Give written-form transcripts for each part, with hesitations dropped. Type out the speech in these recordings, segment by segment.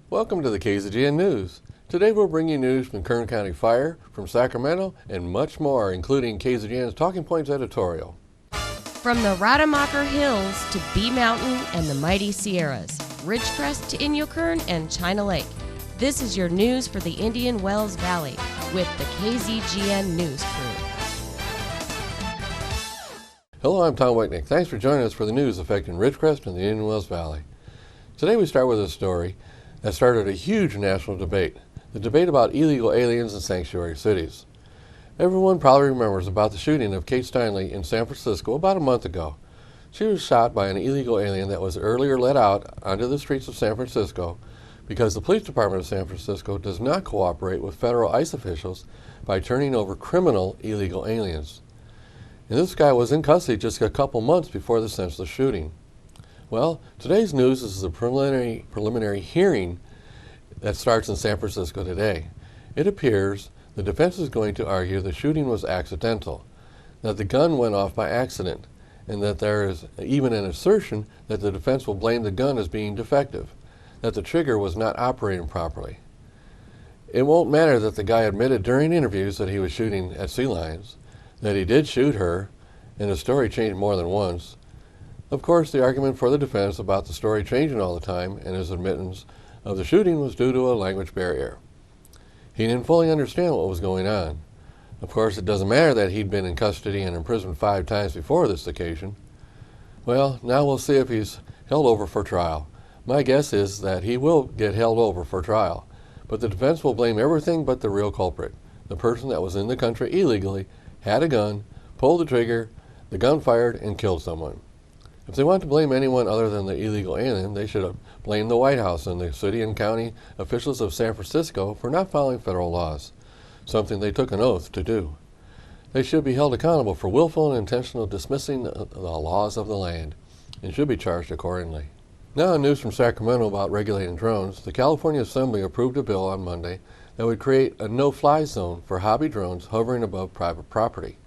Welcome to the KZGN News. Today we'll bring you news from Kern County Fire, from Sacramento, and much more, including KZGN's Talking Points editorial. From the Rademacher Hills to Bee Mountain and the mighty Sierras, Ridgecrest to Inyo Kern and China Lake, this is your news for the Indian Wells Valley with the KZGN News crew. Hello, I'm Tom Wicknick. Thanks for joining us for the news affecting Ridgecrest and the Indian Wells Valley. Today we start with a story that started a huge national debate, the debate about illegal aliens in sanctuary cities. Everyone probably remembers about the shooting of Kate Steinle in San Francisco about a month ago. She was shot by an illegal alien that was earlier let out onto the streets of San Francisco because the police department of San Francisco does not cooperate with federal ICE officials by turning over criminal illegal aliens. And this guy was in custody just a couple months before the senseless shooting. Well, today's news is the preliminary hearing that starts in San Francisco today. It appears the defense is going to argue the shooting was accidental, that the gun went off by accident, and that there is even an assertion that the defense will blame the gun as being defective, that the trigger was not operating properly. It won't matter that the guy admitted during interviews that he was shooting at sea lions, that he did shoot her, and the story changed more than once. Of course, the argument for the defense about the story changing all the time and his admittance of the shooting was due to a language barrier. He didn't fully understand what was going on. Of course, it doesn't matter that he'd been in custody and imprisoned 5 times before this occasion. Well, now we'll see if he's held over for trial. My guess is that he will get held over for trial, but the defense will blame everything but the real culprit, the person that was in the country illegally, had a gun, pulled the trigger, the gun fired, and killed someone. If they want to blame anyone other than the illegal alien, they should have blamed the White House and the city and county officials of San Francisco for not following federal laws, something they took an oath to do. They should be held accountable for willful and intentional dismissing the laws of the land and should be charged accordingly. Now in news from Sacramento about regulating drones, the California Assembly approved a bill on Monday that would create a no-fly zone for hobby drones hovering above private property.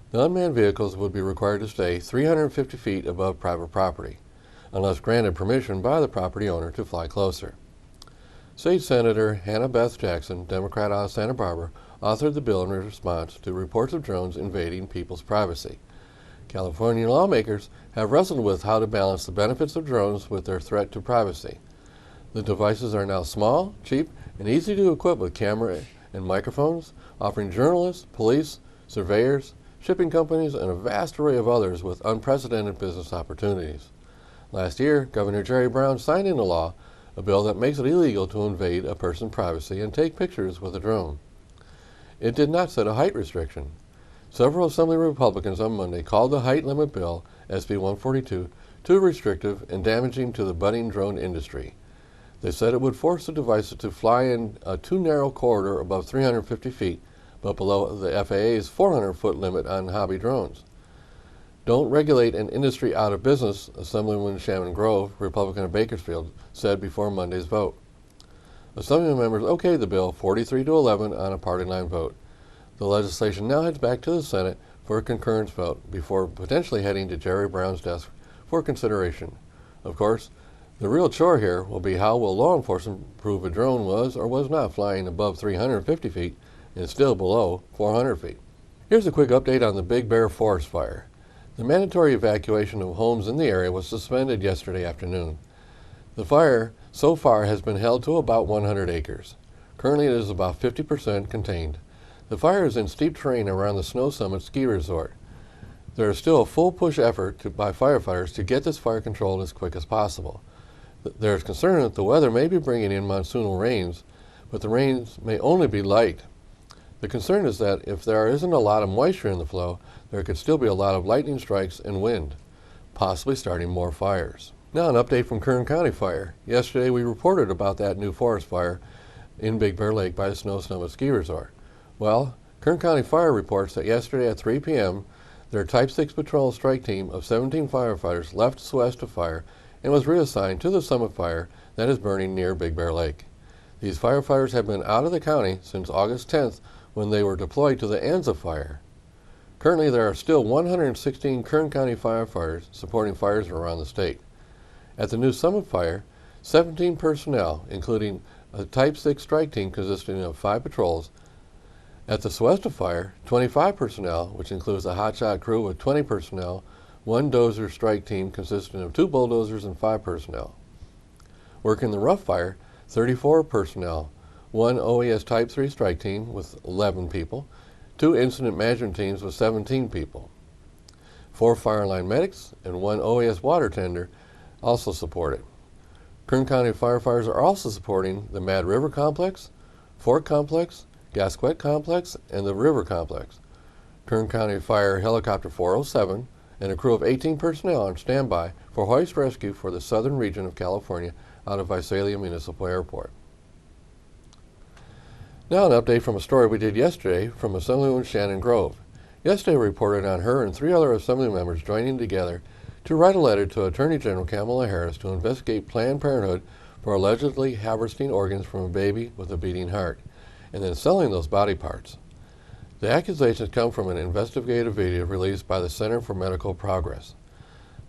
The unmanned vehicles would be required to stay 350 feet above private property, unless granted permission by the property owner to fly closer. State Senator Hannah Beth Jackson, Democrat out of Santa Barbara, authored the bill in response to reports of drones invading people's privacy. California lawmakers have wrestled with how to balance the benefits of drones with their threat to privacy. The devices are now small, cheap, and easy to equip with camera and microphones, offering journalists, police, surveyors, shipping companies, and a vast array of others with unprecedented business opportunities. Last year, Governor Jerry Brown signed into law a bill that makes it illegal to invade a person's privacy and take pictures with a drone. It did not set a height restriction. Several Assembly Republicans on Monday called the height limit bill, SB 142, too restrictive and damaging to the budding drone industry. They said it would force the devices to fly in a too narrow corridor above 350 feet, but below the FAA's 400-foot limit on hobby drones. Don't regulate an industry out of business, Assemblywoman Shannon Grove, Republican of Bakersfield, said before Monday's vote. Assembly members okayed the bill 43-11 on a party line vote. The legislation now heads back to the Senate for a concurrence vote before potentially heading to Jerry Brown's desk for consideration. Of course, the real chore here will be how will law enforcement prove a drone was or was not flying above 350 feet and still below 400 feet. Here's a quick update on the Big Bear Forest Fire. The mandatory evacuation of homes in the area was suspended yesterday afternoon. The fire so far has been held to about 100 acres. Currently it is about 50% contained. The fire is in steep terrain around the Snow Summit ski resort. There is still a full push effort by firefighters to get this fire controlled as quick as possible. There is concern that the weather may be bringing in monsoonal rains, but the rains may only be light. The concern is that if there isn't a lot of moisture in the flow, there could still be a lot of lightning strikes and wind, possibly starting more fires. Now an update from Kern County Fire. Yesterday we reported about that new forest fire in Big Bear Lake by the Snow Summit Ski Resort. Well, Kern County Fire reports that yesterday at 3 p.m., their Type 6 Patrol Strike Team of 17 firefighters left Suesta Fire and was reassigned to the Summit Fire that is burning near Big Bear Lake. These firefighters have been out of the county since August 10th when they were deployed to the Anza Fire. Currently, there are still 116 Kern County firefighters supporting fires around the state. At the new Summit Fire, 17 personnel, including a Type 6 strike team consisting of 5 patrols. At the Suesta fire, 25 personnel, which includes a hotshot crew with 20 personnel, 1 dozer strike team consisting of 2 bulldozers and 5 personnel. Working the Rough fire, 34 personnel, 1 OES Type 3 strike team with 11 people, 2 incident management teams with 17 people. 4 fire line medics and 1 OES water tender also supported. Kern County firefighters are also supporting the Mad River Complex, Fort Complex, Gasquet Complex, and the River Complex. Kern County Fire Helicopter 407 and a crew of 18 personnel on standby for hoist rescue for the southern region of California out of Visalia Municipal Airport. Now an update from a story we did yesterday from Assemblywoman Shannon Grove. Yesterday we reported on her and 3 other Assembly members joining together to write a letter to Attorney General Kamala Harris to investigate Planned Parenthood for allegedly harvesting organs from a baby with a beating heart and then selling those body parts. The accusations come from an investigative video released by the Center for Medical Progress.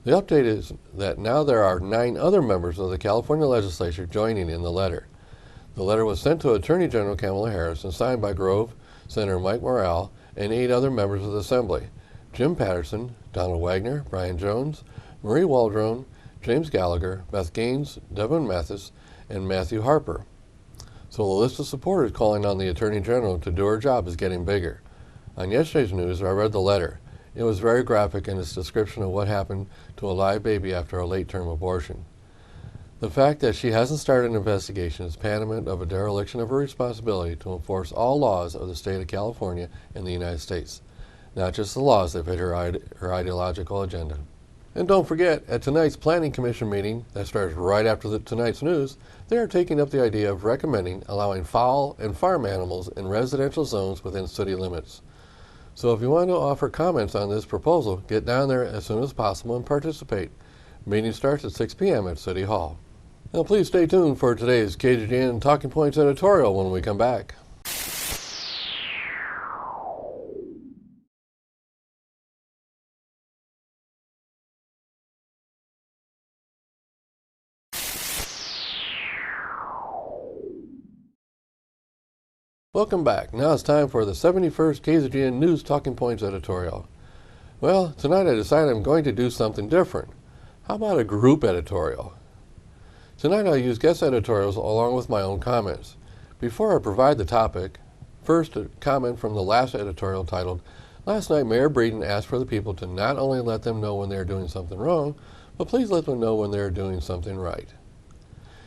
The update is that now there are 9 other members of the California legislature joining in the letter. The letter was sent to Attorney General Kamala Harris and signed by Grove, Senator Mike Morrell, and 8 other members of the Assembly: Jim Patterson, Donald Wagner, Brian Jones, Marie Waldron, James Gallagher, Beth Gaines, Devin Mathis, and Matthew Harper. So the list of supporters calling on the Attorney General to do her job is getting bigger. On yesterday's news, I read the letter. It was very graphic in its description of what happened to a live baby after a late-term abortion. The fact that she hasn't started an investigation is tantamount of a dereliction of her responsibility to enforce all laws of the state of California and the United States, not just the laws that fit her ideological agenda. And don't forget, at tonight's Planning Commission meeting that starts right after tonight's news, they are taking up the idea of recommending allowing fowl and farm animals in residential zones within city limits. So if you want to offer comments on this proposal, get down there as soon as possible and participate. Meeting starts at 6 p.m. at City Hall. Now please stay tuned for today's KZGN Talking Points editorial when we come back. Welcome back. Now it's time for the 71st KZGN News Talking Points editorial. Well, tonight I decided I'm going to do something different. How about a group editorial? Tonight I'll use guest editorials along with my own comments. Before I provide the topic, first a comment from the last editorial titled, "Last night Mayor Breeden asked for the people to not only let them know when they're doing something wrong, but please let them know when they're doing something right."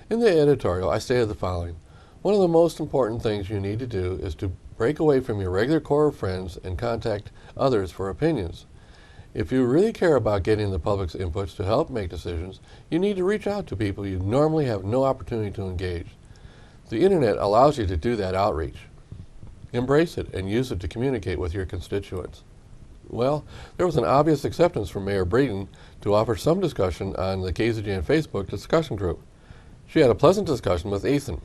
In the editorial, I stated the following: one of the most important things you need to do is to break away from your regular core of friends and contact others for opinions. If you really care about getting the public's inputs to help make decisions, you need to reach out to people you normally have no opportunity to engage. The internet allows you to do that outreach. Embrace it and use it to communicate with your constituents. Well, there was an obvious acceptance from Mayor Breeden to offer some discussion on the KZGN Facebook discussion group. She had a pleasant discussion with Ethan.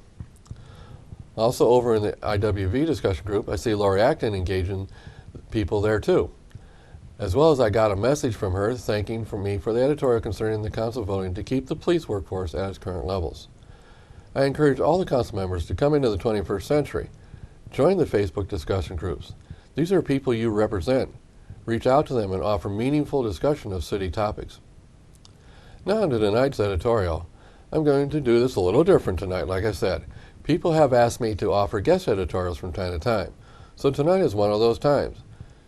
Also over in the IWV discussion group, I see Lori Acton engaging people there too. As well as I got a message from her thanking me for the editorial concerning the council voting to keep the police workforce at its current levels. I encourage all the council members to come into the 21st century. Join the Facebook discussion groups. These are people you represent. Reach out to them and offer meaningful discussion of city topics. Now into tonight's editorial. I'm going to do this a little different tonight, like I said. People have asked me to offer guest editorials from time to time, so tonight is one of those times.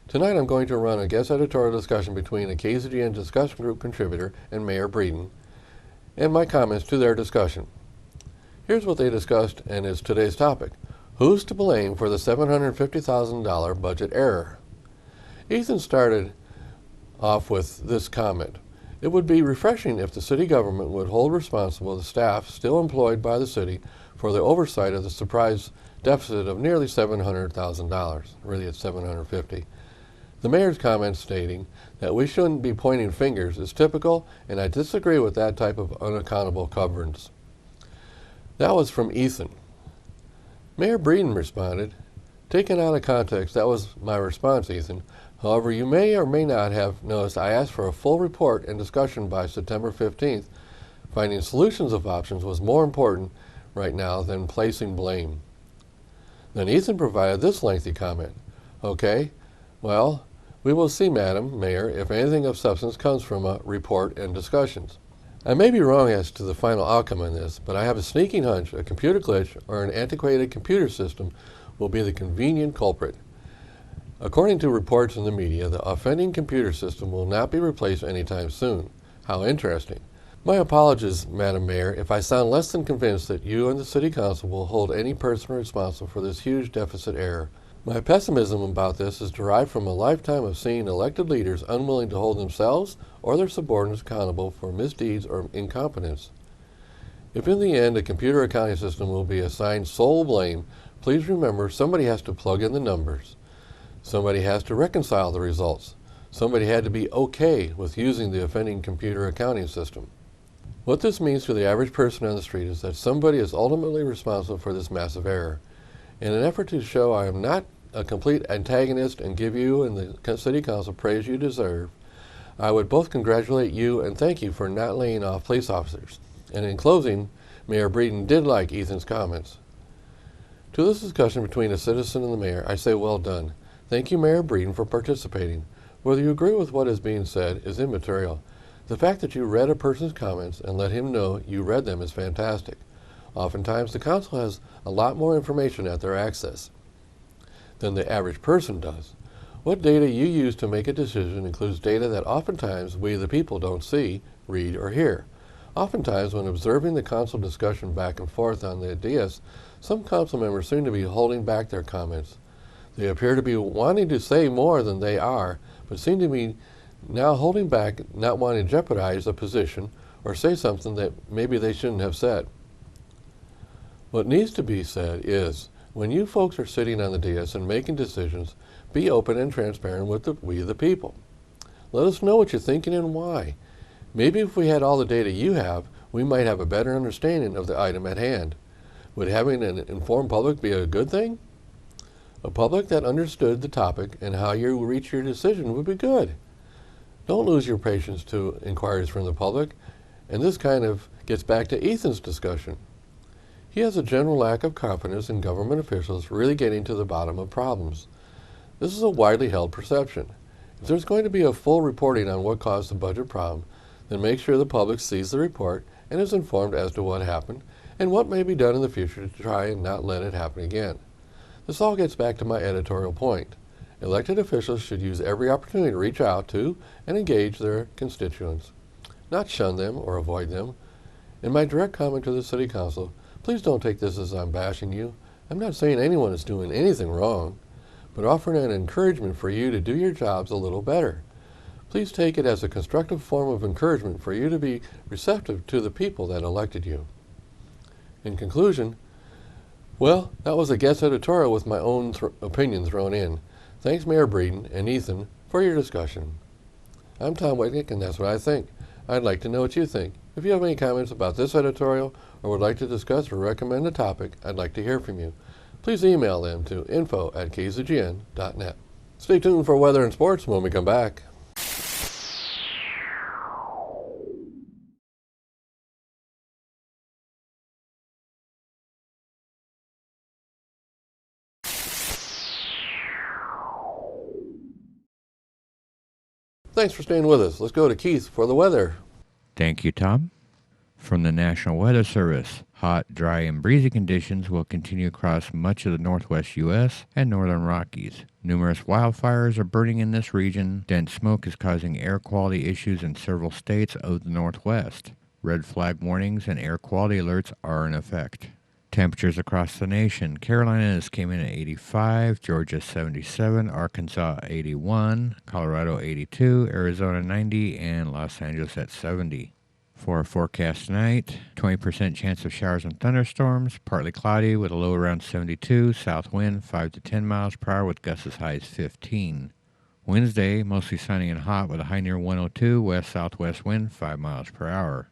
Tonight I'm going to run a guest editorial discussion between a KZGN discussion group contributor and Mayor Breeden, and my comments to their discussion. Here's what they discussed and is today's topic: who's to blame for the $750,000 budget error? Ethan started off with this comment: it would be refreshing if the city government would hold responsible the staff still employed by the city for the oversight of the surprise deficit of nearly $700,000. Really, it's $750,000. The mayor's comment stating that we shouldn't be pointing fingers is typical, and I disagree with that type of unaccountable governance. That was from Ethan. Mayor Breeden responded, "Taken out of context, that was my response, Ethan. However, you may or may not have noticed I asked for a full report and discussion by September 15th, Finding solutions of options was more important right now than placing blame. Then Ethan provided this lengthy comment. Okay, well, we will see, Madam Mayor, if anything of substance comes from a report and discussions. I may be wrong as to the final outcome on this, but I have a sneaking hunch a computer glitch or an antiquated computer system will be the convenient culprit. According to reports in the media, the offending computer system will not be replaced anytime soon. How interesting. My apologies, Madam Mayor, if I sound less than convinced that you and the City Council will hold any person responsible for this huge deficit error. My pessimism about this is derived from a lifetime of seeing elected leaders unwilling to hold themselves or their subordinates accountable for misdeeds or incompetence. If in the end a computer accounting system will be assigned sole blame, please remember somebody has to plug in the numbers. Somebody has to reconcile the results. Somebody had to be okay with using the offending computer accounting system. What this means to the average person on the street is that somebody is ultimately responsible for this massive error. In an effort to show I am not a complete antagonist and give you and the City Council praise you deserve, I would both congratulate you and thank you for not laying off police officers. And in closing, Mayor Breeden did like Ethan's comments. To this discussion between a citizen and the mayor, I say well done. Thank you, Mayor Breeden, for participating. Whether you agree with what is being said is immaterial. The fact that you read a person's comments and let him know you read them is fantastic. Oftentimes, the council has a lot more information at their access than the average person does. What data you use to make a decision includes data that oftentimes we the people don't see, read, or hear. Oftentimes, when observing the council discussion back and forth on the ideas, some council members seem to be holding back their comments. They appear to be wanting to say more than they are, but seem to be now holding back, not wanting to jeopardize a position or say something that maybe they shouldn't have said. What needs to be said is, when you folks are sitting on the dais and making decisions, be open and transparent with we the people. Let us know what you're thinking and why. Maybe if we had all the data you have, we might have a better understanding of the item at hand. Would having an informed public be a good thing? A public that understood the topic and how you reach your decision would be good. Don't lose your patience to inquiries from the public, and this kind of gets back to Ethan's discussion. He has a general lack of confidence in government officials really getting to the bottom of problems. This is a widely held perception. If there's going to be a full reporting on what caused the budget problem, then make sure the public sees the report and is informed as to what happened and what may be done in the future to try and not let it happen again. This all gets back to my editorial point. Elected officials should use every opportunity to reach out to and engage their constituents, not shun them or avoid them. In my direct comment to the City Council, please don't take this as I'm bashing you. I'm not saying anyone is doing anything wrong, but offering an encouragement for you to do your jobs a little better. Please take it as a constructive form of encouragement for you to be receptive to the people that elected you. In conclusion, well, that was a guest editorial with my own opinion thrown in. Thanks, Mayor Breeden and Ethan, for your discussion. I'm Tom Whitnick, and that's what I think. I'd like to know what you think. If you have any comments about this editorial or would like to discuss or recommend a topic, I'd like to hear from you. Please email them to info@kzgn.net. Stay tuned for weather and sports when we come back. Thanks for staying with us. Let's go to Keith for the weather. Thank you, Tom. From the National Weather Service, hot, dry, and breezy conditions will continue across much of the northwest U.S. and northern Rockies. Numerous wildfires are burning in this region. Dense smoke is causing air quality issues in several states of the northwest. Red flag warnings and air quality alerts are in effect. Temperatures across the nation. Carolinas came in at 85, Georgia 77, Arkansas 81, Colorado 82, Arizona 90, and Los Angeles at 70. For our forecast tonight, 20% chance of showers and thunderstorms, partly cloudy with a low around 72, south wind 5 to 10 miles per hour with gusts as high as 15. Wednesday, mostly sunny and hot with a high near 102, west-southwest wind 5 miles per hour.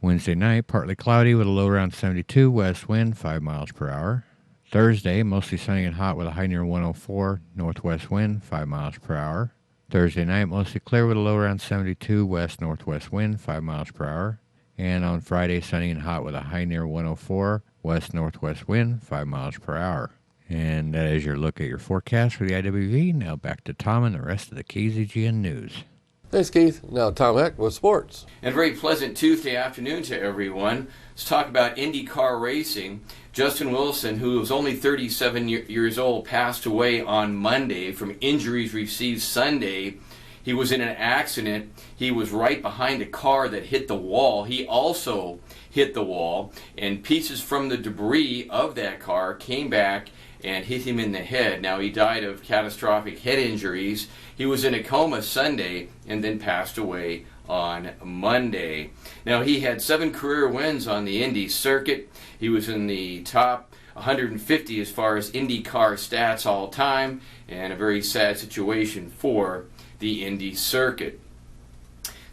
Wednesday night, partly cloudy with a low around 72, west wind 5 miles per hour. Thursday, mostly sunny and hot with a high near 104, northwest wind 5 miles per hour. Thursday night, mostly clear with a low around 72, west-northwest wind 5 miles per hour. And on Friday, sunny and hot with a high near 104, west-northwest wind, 5 miles per hour. And that is your look at your forecast for the IWV. Now back to Tom and the rest of the KZGN News. Thanks, Keith. Now Tom Heck with sports. And a very pleasant Tuesday afternoon to everyone. Let's talk about IndyCar racing. Justin Wilson, who was only 37 years old, passed away on Monday from injuries received Sunday. He was in an accident. He was right behind a car that hit the wall. He also hit the wall, and pieces from the debris of that car came back and hit him in the head. Now, he died of catastrophic head injuries. He was in a coma Sunday and then passed away on Monday. Now, he had 7 career wins on the Indy circuit. He was in the top 150 as far as IndyCar stats all time, and a very sad situation for the Indy circuit.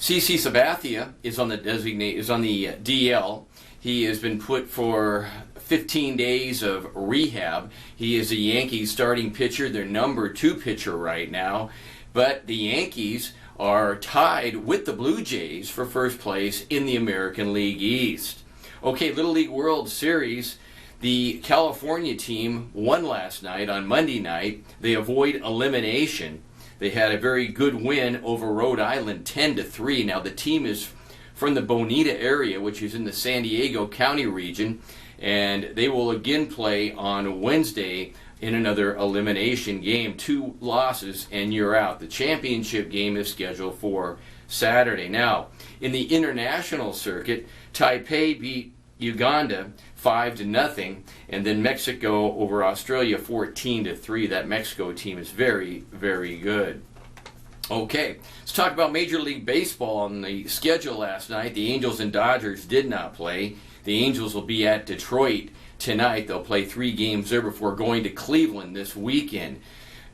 CC Sabathia is on the DL. He has been put for 15 days of rehab. He is a Yankees starting pitcher, their number 2 pitcher right now. But the Yankees are tied with the Blue Jays for first place in the American League East. Okay, Little League World Series. The California team won last night on Monday night. They avoid elimination. They had a very good win over Rhode Island, 10-3. Now the team is from the Bonita area, which is in the San Diego County region, and they will again play on Wednesday in another elimination game. 2 losses and you're out. The championship game is scheduled for Saturday. Now, in the international circuit, Taipei beat Uganda 5-0, and then Mexico over Australia 14-3. That Mexico team is very, very good. Okay, let's talk about Major League Baseball. On the schedule last night, the Angels and Dodgers did not play. The Angels will be at Detroit tonight. They'll play 3 games there before going to Cleveland this weekend.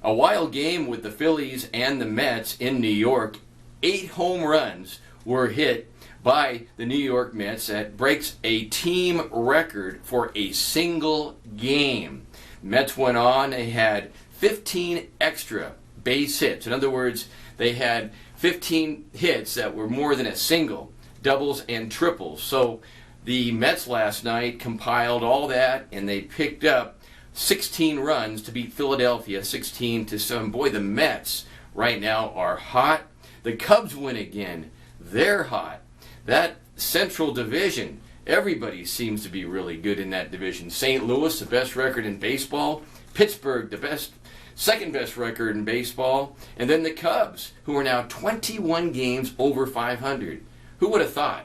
A wild game with the Phillies and the Mets in New York. 8 home runs were hit by the New York Mets. That breaks a team record for a single game. Mets went on. They had 15 extra base hits. In other words, they had 15 hits that were more than a single, doubles and triples. So the Mets last night compiled all that, and they picked up 16 runs to beat Philadelphia 16-7. Boy, the Mets right now are hot. The Cubs win again. They're hot. That Central Division, everybody seems to be really good in that division. St. Louis, the best record in baseball. Pittsburgh, the second best record in baseball. And then the Cubs, who are now 21 games over 500. Who would have thought?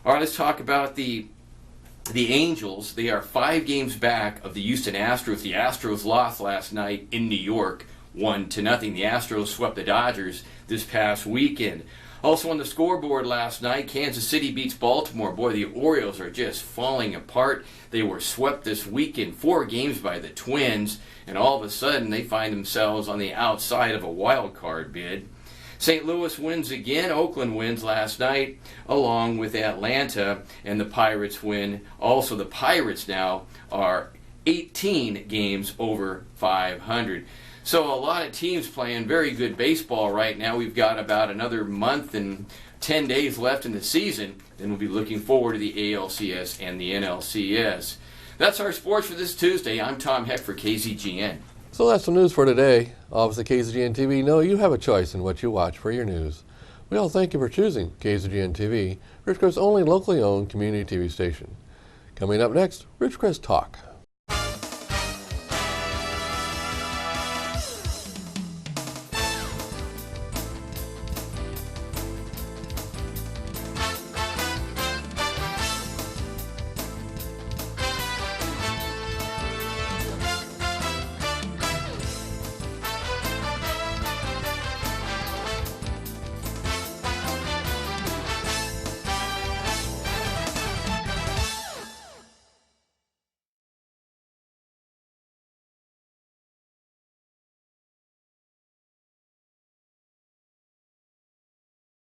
All right, let's talk about the Angels. They are 5 games back of the Houston Astros. The Astros lost last night in New York, 1-0. The Astros swept the Dodgers this past weekend. Also on the scoreboard last night, Kansas City beats Baltimore. Boy, the Orioles are just falling apart. They were swept this weekend, 4 games by the Twins, and all of a sudden they find themselves on the outside of a wild card bid. St. Louis wins again. Oakland wins last night along with Atlanta, and the Pirates win. Also, the Pirates now are 18 games over 500. So a lot of teams playing very good baseball right now. We've got about another month and 10 days left in the season. Then we'll be looking forward to the ALCS and the NLCS. That's our sports for this Tuesday. I'm Tom Heck for KZGN. So that's the news for today. Obviously, KZGN-TV know you have a choice in what you watch for your news. We all thank you for choosing KZGN-TV, Ridgecrest's only locally owned community TV station. Coming up next, Ridgecrest Talk.